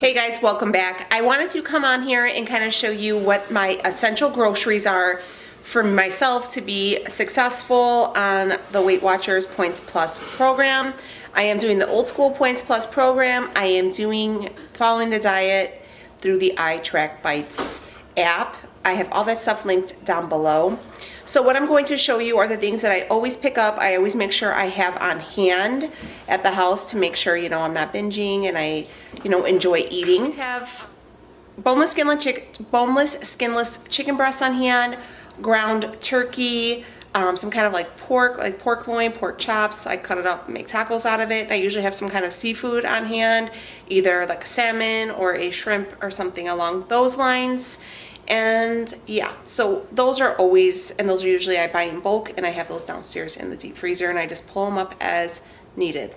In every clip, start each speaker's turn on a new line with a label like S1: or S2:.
S1: Hey guys, welcome back. I wanted to come on here and kind of show you what my essential groceries are for myself to be successful on the Weight Watchers Points Plus program. I am doing the old school Points Plus program. I am following the diet through the Itrackbites app. I have all that stuff linked down below. So what I'm going to show you are the things that I always pick up. I always make sure I have on hand at the house to make sure, I'm not binging and I, enjoy eating. I have boneless, skinless chicken breasts on hand, ground turkey, some kind of like pork loin, pork chops. I cut it up and make tacos out of it. I usually have some kind of seafood on hand, either like a salmon or a shrimp or something along those lines. And yeah, so those are always, and those are usually I buy in bulk, and I have those downstairs in the deep freezer, and I just pull them up as needed.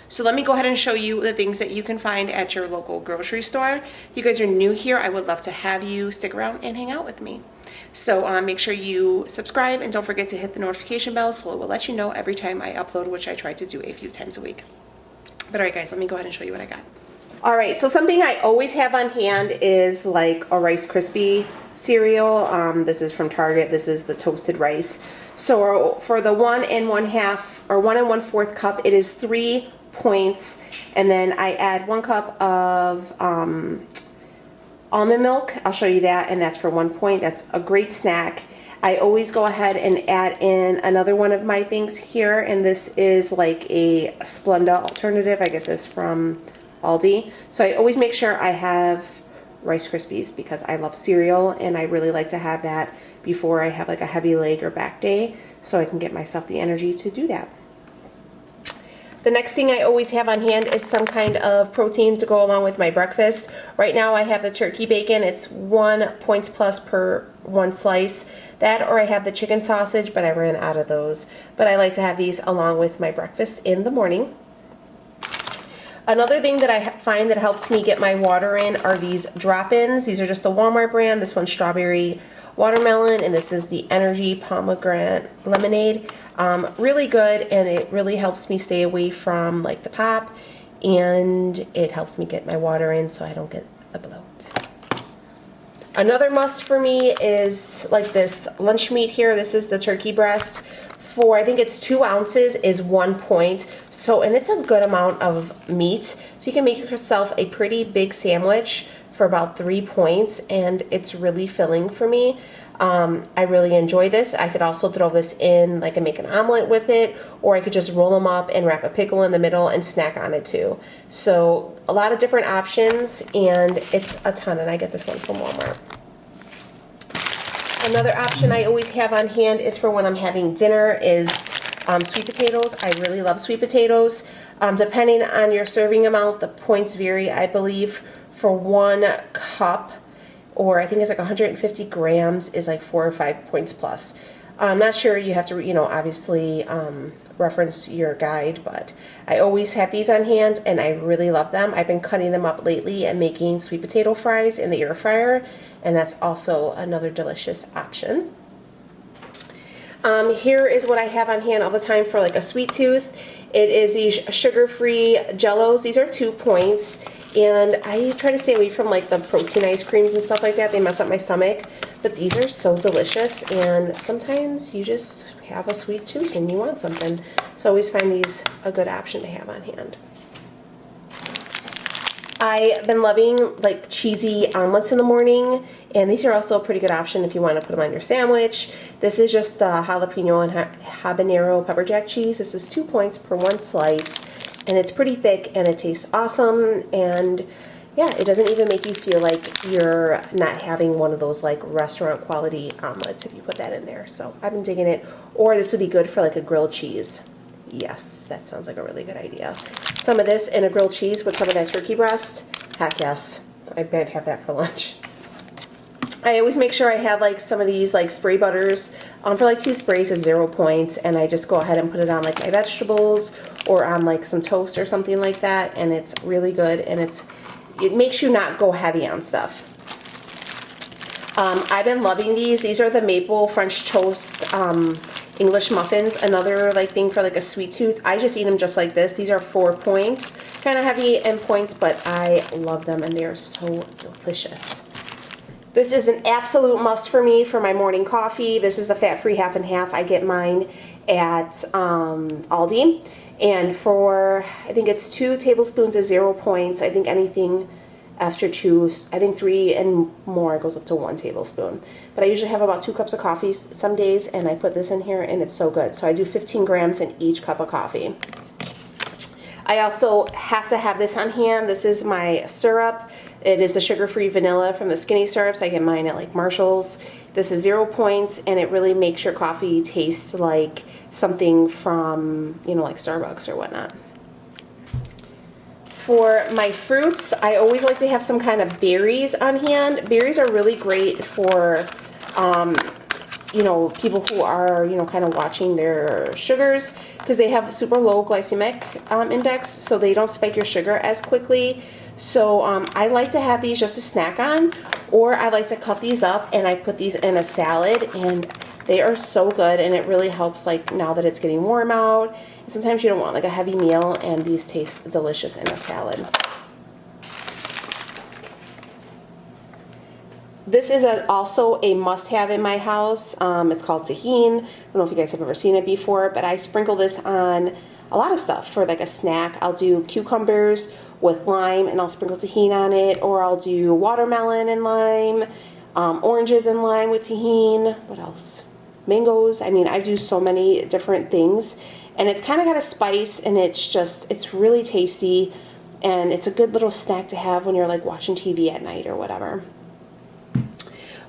S1: So let me go ahead and show you the things that you can find at your local grocery store. If you guys are new here, I would love to have you stick around and hang out with me. So make sure you subscribe and don't forget to hit the notification bell so it will let you know every time I upload, which I try to do a few times a week. But all right guys, let me go ahead and show you what I got. All right, so something I always have on hand is like a Rice Krispie cereal. This is from Target. This is the toasted rice. So for the 1 1/2 or 1 1/4 cup, it is 3 points, and then I add 1 cup of almond milk. I'll show you that, and that's for 1 point. That's a great snack. I always go ahead and add in another one of my things here, and this is like a Splenda alternative. I get this from ALDI. So I always make sure I have Rice Krispies because I love cereal, and I really like to have that before I have like a heavy leg or back day, so I can get myself the energy to do that. The next thing I always have on hand is some kind of protein to go along with my breakfast. Right now I have the turkey bacon. It's 1 points plus per 1 slice. That, or I have the chicken sausage, but I ran out of those. But I like to have these along with my breakfast in the morning. Another thing that I find that helps me get my water in are these drop-ins. These are just the Walmart brand. This one's strawberry watermelon, and this is the energy pomegranate lemonade. Really good, and it really helps me stay away from like the pop, and it helps me get my water in so I don't get the bloat. Another must for me is like this lunch meat here. This is the turkey breast. For I think it's 2 ounces is 1 point. So, and it's a good amount of meat. So you can make yourself a pretty big sandwich for about 3 points, and it's really filling for me. I really enjoy this. I could also throw this in, like, and make an omelet with it, or I could just roll them up and wrap a pickle in the middle and snack on it too. So a lot of different options, and it's a ton, and I get this one from Walmart. Another option I always have on hand is for when I'm having dinner is sweet potatoes. I really love sweet potatoes. Depending on your serving amount, the points vary, I believe. For 1 cup, or I think it's like 150 grams, is like 4 or 5 points plus. I'm not sure, you have to, obviously reference your guide, but I always have these on hand, and I really love them. I've been cutting them up lately and making sweet potato fries in the air fryer, and that's also another delicious option. Here is what I have on hand all the time for like a sweet tooth. It is these sugar-free JellOs. These are 2 points, and I try to stay away from like the protein ice creams and stuff like that. They mess up my stomach, but these are so delicious, and sometimes you just have a sweet tooth and you want something. So I always find these a good option to have on hand. I've been loving like cheesy omelets in the morning, and these are also a pretty good option if you want to put them on your sandwich. This is just the jalapeno and habanero pepper jack cheese. This is 2 points per 1 slice, and it's pretty thick, and it tastes awesome, and yeah, it doesn't even make you feel like you're not having one of those like restaurant quality omelets if you put that in there. So I've been digging it. Or this would be good for like a grilled cheese. Yes, that sounds like a really good idea. Some of this in a grilled cheese with some of that turkey breast. Heck yes, I might have that for lunch. I always make sure I have like some of these like spray butters. For like 2 sprays is 0 points, and I just go ahead and put it on like my vegetables or on like some toast or something like that, and it's really good, and it makes you not go heavy on stuff. I've been loving these. These are the maple French toast English muffins. Another like thing for like a sweet tooth. I just eat them just like this. These are 4 points. kind of heavy in points, but I love them and they are so delicious. This is an absolute must for me for my morning coffee. This is the fat-free half and half. I get mine at ALDI. And for, I think it's 2 tablespoons is 0 points. I think anything after 2, I think 3 and more goes up to 1 tablespoon. But I usually have about 2 cups of coffee some days, and I put this in here and it's so good. So I do 15 grams in each cup of coffee. I also have to have this on hand. This is my syrup. It is the sugar-free vanilla from the Skinny Syrups. I get mine at like Marshall's. This is 0 points, and it really makes your coffee taste like something from, you know, like Starbucks or whatnot. For my fruits, I always like to have some kind of berries on hand. Berries are really great for, you know, people who are, you know, kind of watching their sugars, because they have super low glycemic index, so they don't spike your sugar as quickly. So I like to have these just to snack on, or I like to cut these up and I put these in a salad, and they are so good, and it really helps like now that it's getting warm out. And sometimes you don't want like a heavy meal, and these taste delicious in a salad. This is also a must-have in my house. It's called Tajin. I don't know if you guys have ever seen it before, but I sprinkle this on a lot of stuff for like a snack. I'll do cucumbers with lime and I'll sprinkle Tajin on it, or I'll do watermelon and lime, oranges and lime with Tajin. What else? Mangoes. I mean, I do so many different things, and it's kind of got a spice, and it's really tasty, and it's a good little snack to have when you're like watching TV at night or whatever.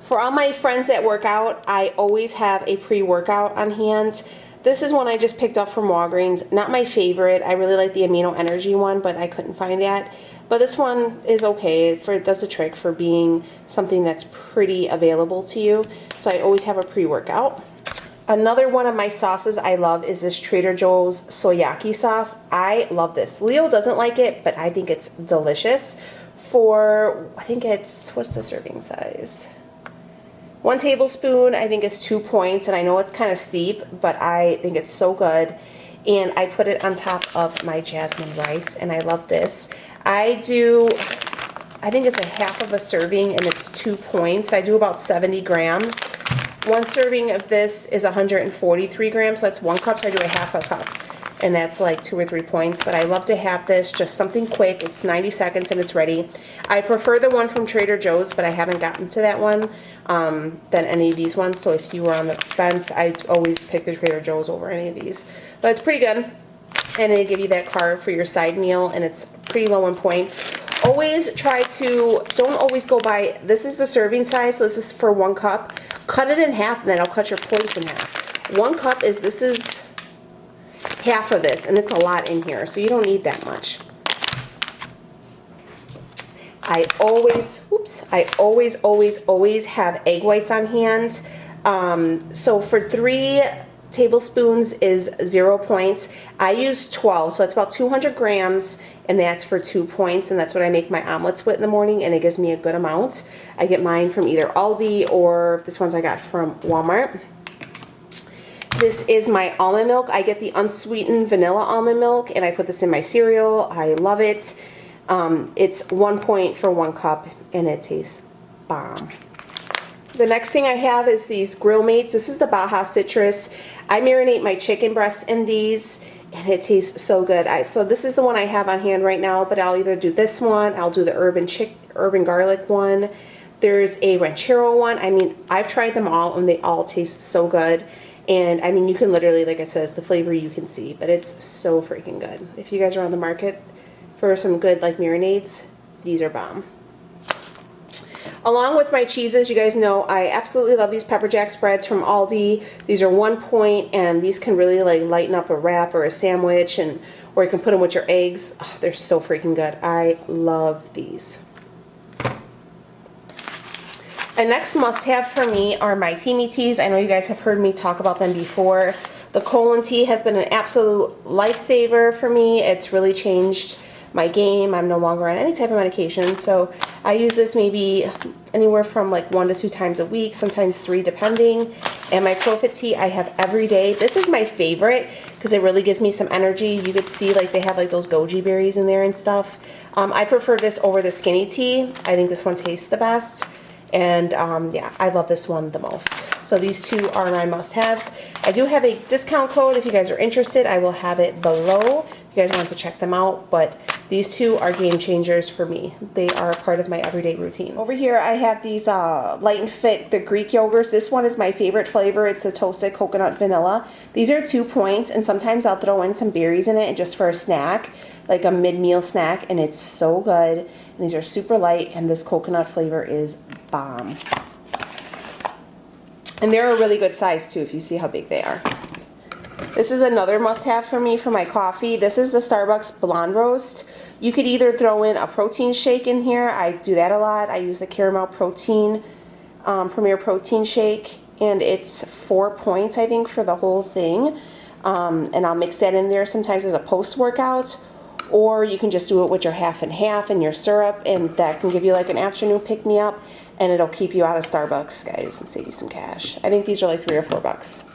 S1: For all my friends that work out, I always have a pre-workout on hand. This is one I just picked up from Walgreens. Not my favorite. I really like the Amino Energy one, but I couldn't find that. But this one is okay. It does the trick for being something that's pretty available to you. So I always have a pre-workout. Another one of my sauces I love is this Trader Joe's Soyaki sauce. I love this. Leo doesn't like it, but I think it's delicious. I think it's, what's the serving size? 1 tablespoon, I think, is 2 points, and I know it's kind of steep, but I think it's so good. And I put it on top of my jasmine rice, and I love this. I think it's a half of a serving, and it's 2 points. I do about 70 grams. 1 serving of this is 143 grams, so that's 1 cup, so I do a half a cup. And that's like 2 or 3 points, but I love to have this, just something quick. It's 90 seconds and it's ready. I prefer the one from Trader Joe's, but I haven't gotten to that one than any of these ones. So if you were on the fence, I always pick the Trader Joe's over any of these. But it's pretty good, and it'll give you that carb for your side meal, and it's pretty low in points. Always try to, don't always go by, this is the serving size, so this is for 1 cup. Cut it in half, and then I'll cut your points in half. 1 cup this is half of this, and it's a lot in here, so you don't need that much. I always have egg whites on hand. So for 3 tablespoons is 0 points. I use 12, so it's about 200 grams, and that's for 2 points, and that's what I make my omelets with in the morning, and it gives me a good amount. I get mine from either Aldi, or this one's I got from Walmart. This is my almond milk. I get the unsweetened vanilla almond milk, and I put this in my cereal. I love it. It's 1 point for 1 cup, and it tastes bomb. The next thing I have is these Grill Mates. This is the Baja Citrus. I marinate my chicken breasts in these, and it tastes so good. So this is the one I have on hand right now, but I'll either do this one, I'll do the urban garlic one. There's a ranchero one. I mean, I've tried them all, and they all taste so good. And I mean, you can literally, like I said, it's the flavor you can see, but it's so freaking good. If you guys are on the market for some good like marinades, these are bomb. Along with my cheeses, you guys know I absolutely love these pepper jack spreads from Aldi. These are 1 point, and these can really like lighten up a wrap or a sandwich, or you can put them with your eggs. Oh, they're so freaking good. I love these. And next must-have for me are my TEAMI teas. I know you guys have heard me talk about them before. The colon tea has been an absolute lifesaver for me. It's really changed my game. I'm no longer on any type of medication, so I use this maybe anywhere from like 1 to 2 times a week, sometimes 3 depending. And my ProFit tea I have every day. This is my favorite because it really gives me some energy. You could see like they have like those goji berries in there and stuff. I prefer this over the skinny tea. I think this one tastes the best. And yeah, I love this one the most. So these two are my must-haves. I do have a discount code if you guys are interested. I will have it below if you guys want to check them out. But these two are game changers for me. They are a part of my everyday routine. Over here I have these Light and Fit, the Greek yogurts. This one is my favorite flavor. It's the toasted coconut vanilla. These are 2 points, and sometimes I'll throw in some berries in it just for a snack, like a mid-meal snack, and it's so good. And these are super light, and this coconut flavor is bomb. And they're a really good size too, if you see how big they are. This is another must-have for me for my coffee. This is the Starbucks Blonde Roast. You could either throw in a protein shake in here. I do that a lot. I use the caramel protein, Premier Protein Shake, and it's 4 points, I think, for the whole thing. And I'll mix that in there sometimes as a post-workout, or you can just do it with your half and half and your syrup, and that can give you like an afternoon pick-me-up, and it'll keep you out of Starbucks, guys, and save you some cash. I think these are like $3 or $4.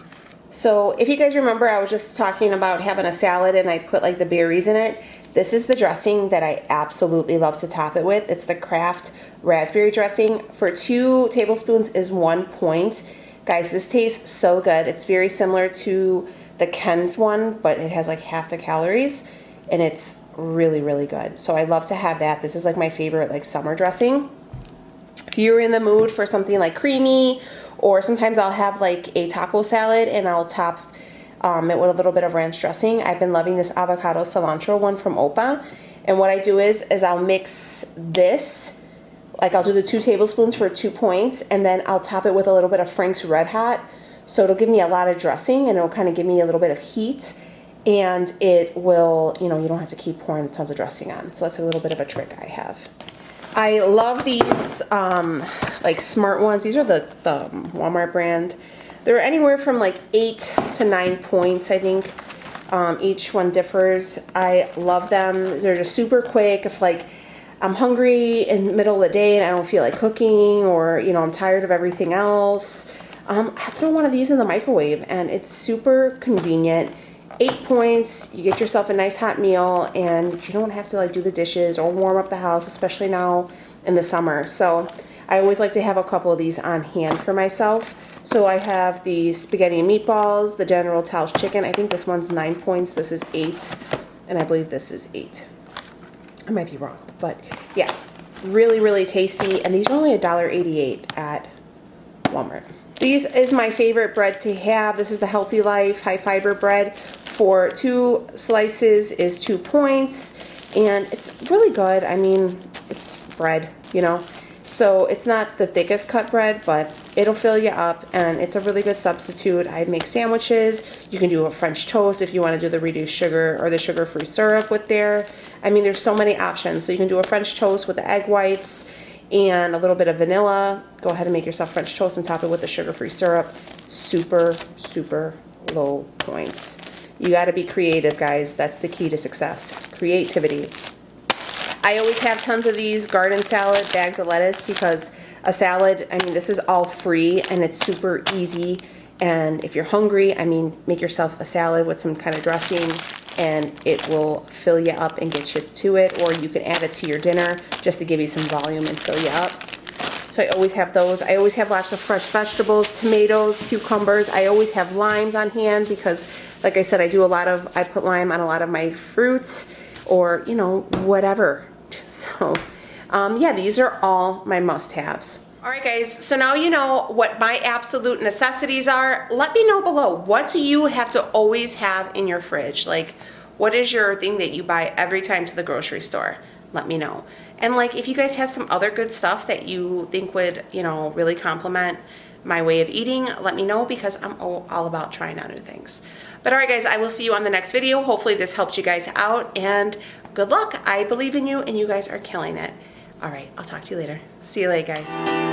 S1: So if you guys remember, I was just talking about having a salad and I put like the berries in it. This is the dressing that I absolutely love to top it with. It's the Kraft raspberry dressing. For 2 tablespoons is 1 point. Guys, this tastes so good. It's very similar to the Ken's one, but it has like half the calories, and it's really, really good. So I love to have that. This is like my favorite like summer dressing. If you're in the mood for something like creamy, or sometimes I'll have like a taco salad and I'll top it with a little bit of ranch dressing. I've been loving this avocado cilantro one from Opa. And what I do is I'll mix this, like I'll do the 2 tablespoons for 2 points, and then I'll top it with a little bit of Frank's Red Hot. So it'll give me a lot of dressing, and it'll kind of give me a little bit of heat, and it will, you know, you don't have to keep pouring tons of dressing on. So that's a little bit of a trick I have. I love these like smart ones. These are the Walmart brand. They're anywhere from like 8 to 9 points, I think. Each one differs. I love them. They're just super quick. If like I'm hungry in the middle of the day and I don't feel like cooking, or you know, I'm tired of everything else, I throw one of these in the microwave, and it's super convenient. 8 points, you get yourself a nice hot meal, and you don't have to like do the dishes or warm up the house, especially now in the summer. So I always like to have a couple of these on hand for myself. So I have the spaghetti and meatballs, the General Tso's chicken. I think this one's 9 points, this is 8, and I believe this is 8. I might be wrong, but yeah, really, really tasty. And these are only $1.88 at Walmart. These is my favorite bread to have. This is the Healthy Life high fiber bread. For 2 slices is 2 points, and it's really good. I mean, it's bread, you know, so it's not the thickest cut bread, but it'll fill you up, and it's a really good substitute. I make sandwiches. You can do a French toast if you want to do the reduced sugar or the sugar-free syrup with there. I mean, there's so many options. So you can do a French toast with the egg whites and a little bit of vanilla. Go ahead and make yourself French toast and top it with the sugar-free syrup. Super, super low points. You got to be creative, guys. That's the key to success. Creativity. I always have tons of these garden salad bags of lettuce, because a salad, I mean, this is all free and it's super easy. And if you're hungry, I mean, make yourself a salad with some kind of dressing, and it will fill you up and get you to it. Or you can add it to your dinner just to give you some volume and fill you up. So I always have those. I always have lots of fresh vegetables, tomatoes, cucumbers. I always have limes on hand because, like I said, I put lime on a lot of my fruits, or, you know, whatever. So, yeah, these are all my must-haves. All right, guys, so now you know what my absolute necessities are. Let me know below, what do you have to always have in your fridge? Like, what is your thing that you buy every time to the grocery store? Let me know. And like, if you guys have some other good stuff that you think would, you know, really complement my way of eating, let me know, because I'm all about trying out new things. But all right, guys, I will see you on the next video. Hopefully this helped you guys out, and good luck. I believe in you, and you guys are killing it. All right, I'll talk to you later. See you later, guys.